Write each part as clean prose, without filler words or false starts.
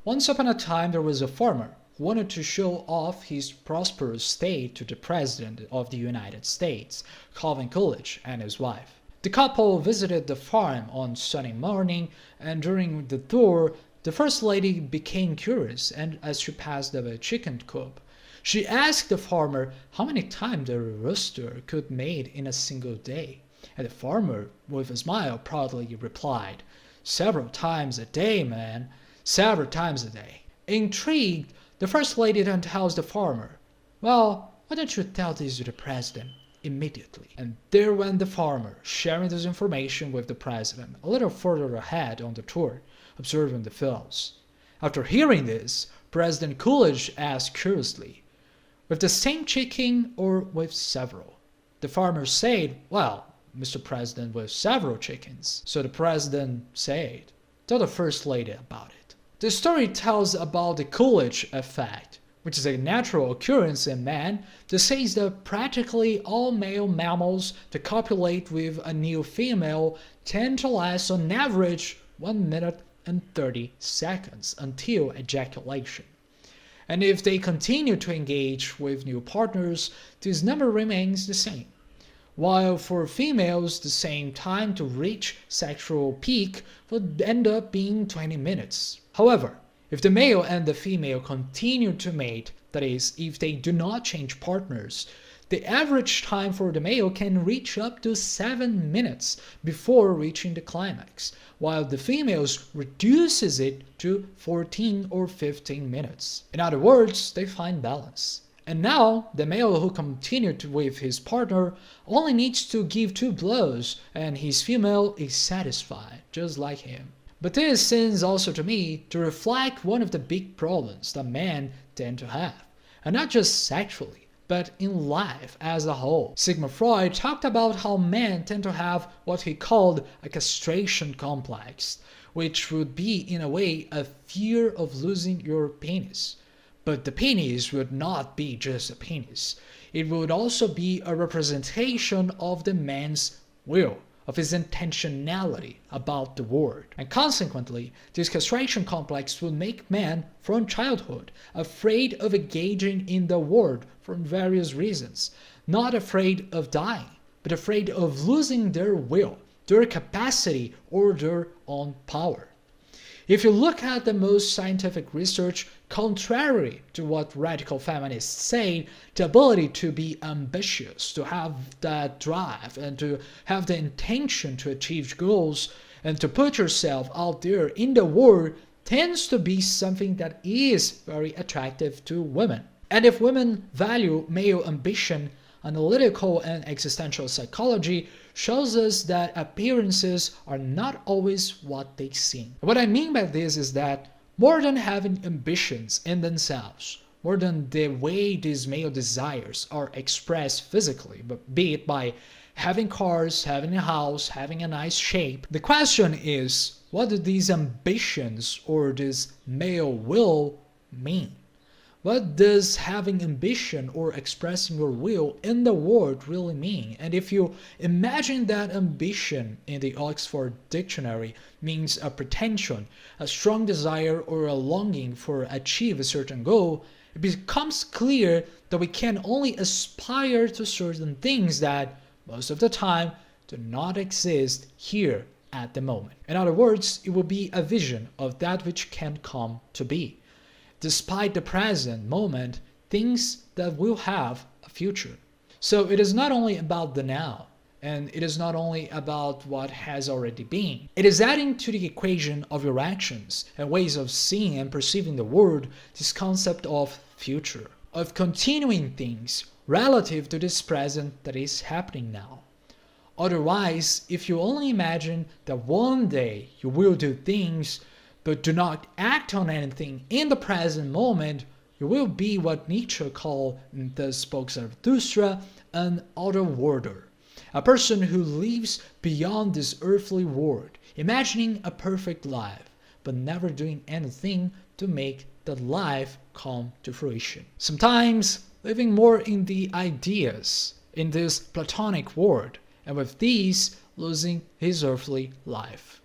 Once upon a time there was a farmer who wanted to show off his prosperous state to the President of the United States, Calvin Coolidge, and his wife. The couple visited the farm on Sunday morning, and during the tour, the First Lady became curious, and as she passed the chicken coop, she asked the farmer how many times the rooster could mate in a single day. And the farmer, with a smile, proudly replied, "Several times a day, man. Several times a day." Intrigued, the First Lady then tells the farmer, "Well, why don't you tell this to the President immediately?" And there went the farmer, sharing this information with the President, a little further ahead on the tour, observing the fields. After hearing this, President Coolidge asked curiously, "With the same chicken or with several?" The farmer said, "Well, Mr. President, with several chickens." So the President said, "Tell the First Lady about it." The story tells about the Coolidge effect, which is a natural occurrence in man that says that practically all male mammals that copulate with a new female tend to last on average 1 minute and 30 seconds until ejaculation. And if they continue to engage with new partners, this number remains the same. While for females, the same time to reach sexual peak would end up being 20 minutes. However, if the male and the female continue to mate, that is, if they do not change partners, the average time for the male can reach up to 7 minutes before reaching the climax, while the females reduces it to 14 or 15 minutes. In other words, they find balance. And now, the male who continued with his partner only needs to give 2 blows and his female is satisfied, just like him. But this seems also to me to reflect one of the big problems that men tend to have, and not just sexually, but in life as a whole. Sigmund Freud talked about how men tend to have what he called a castration complex, which would be in a way a fear of losing your penis. But the penis would not be just a penis. It would also be a representation of the man's will, of his intentionality about the world. And consequently, this castration complex would make men from childhood afraid of engaging in the world for various reasons. Not afraid of dying, but afraid of losing their will, their capacity, or their own power. If you look at the most scientific research, contrary to what radical feminists say, the ability to be ambitious, to have that drive, and to have the intention to achieve goals, and to put yourself out there in the world tends to be something that is very attractive to women. And if women value male ambition, analytical and existential psychology shows us that appearances are not always what they seem. What I mean by this is that more than having ambitions in themselves, more than the way these male desires are expressed physically, but be it by having cars, having a house, having a nice shape, the question is, what do these ambitions or this male will mean? What does having ambition or expressing your will in the world really mean? And if you imagine that ambition in the Oxford Dictionary means a pretension, a strong desire or a longing for achieve a certain goal, it becomes clear that we can only aspire to certain things that, most of the time, do not exist here at the moment. In other words, it will be a vision of that which can come to be. Despite the present moment, things that will have a future. So it is not only about the now, and it is not only about what has already been. It is adding to the equation of your actions and ways of seeing and perceiving the world this concept of future, of continuing things relative to this present that is happening now. Otherwise, if you only imagine that one day you will do things but do not act on anything in the present moment, you will be what Nietzsche called in the Spoke Zarathustra an outer-worlder, a person who lives beyond this earthly world, imagining a perfect life, but never doing anything to make that life come to fruition. Sometimes living more in the ideas, in this Platonic world, and with these losing his earthly life.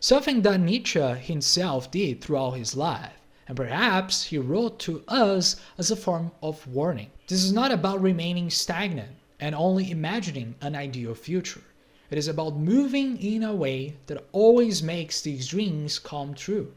Something that Nietzsche himself did throughout his life, and perhaps he wrote to us as a form of warning. This is not about remaining stagnant and only imagining an ideal future. It is about moving in a way that always makes these dreams come true.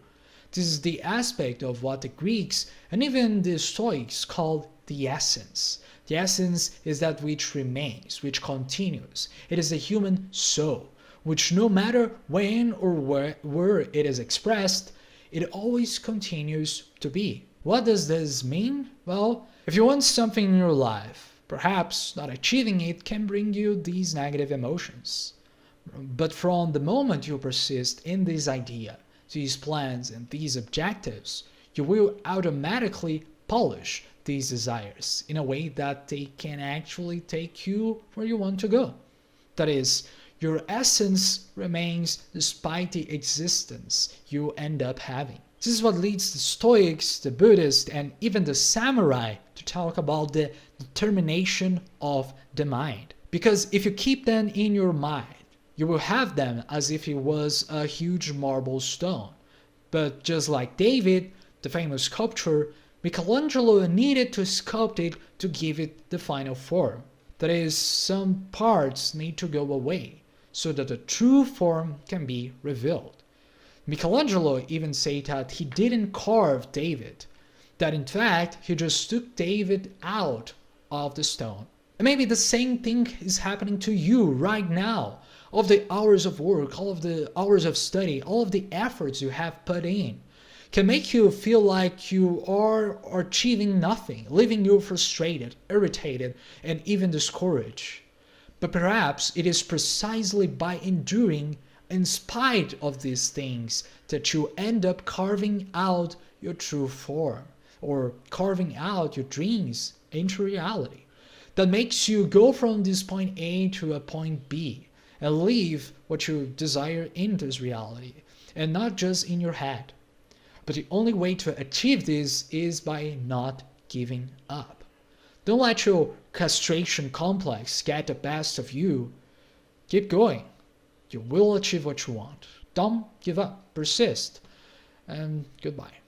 This is the aspect of what the Greeks and even the Stoics called the essence. The essence is that which remains, which continues. It is the human soul, which no matter when or where it is expressed, it always continues to be. What does this mean? Well, if you want something in your life, perhaps not achieving it can bring you these negative emotions. But from the moment you persist in this idea, these plans and these objectives, you will automatically polish these desires in a way that they can actually take you where you want to go. That is, your essence remains despite the existence you end up having. This is what leads the Stoics, the Buddhists, and even the samurai to talk about the determination of the mind. Because if you keep them in your mind, you will have them as if it was a huge marble stone. But just like David, the famous sculptor, Michelangelo needed to sculpt it to give it the final form. That is, some parts need to go away so that the true form can be revealed. Michelangelo even said that he didn't carve David, that in fact he just took David out of the stone. And maybe the same thing is happening to you right now. All of the hours of work, all of the hours of study, all of the efforts you have put in can make you feel like you are achieving nothing, leaving you frustrated, irritated, and even discouraged. But perhaps it is precisely by enduring in spite of these things that you end up carving out your true form, or carving out your dreams into reality. That makes you go from this point A to a point B and leave what you desire in this reality, and not just in your head. But the only way to achieve this is by not giving up. Don't let your castration complex get the best of you. Keep going. You will achieve what you want. Don't give up. Persist. And goodbye.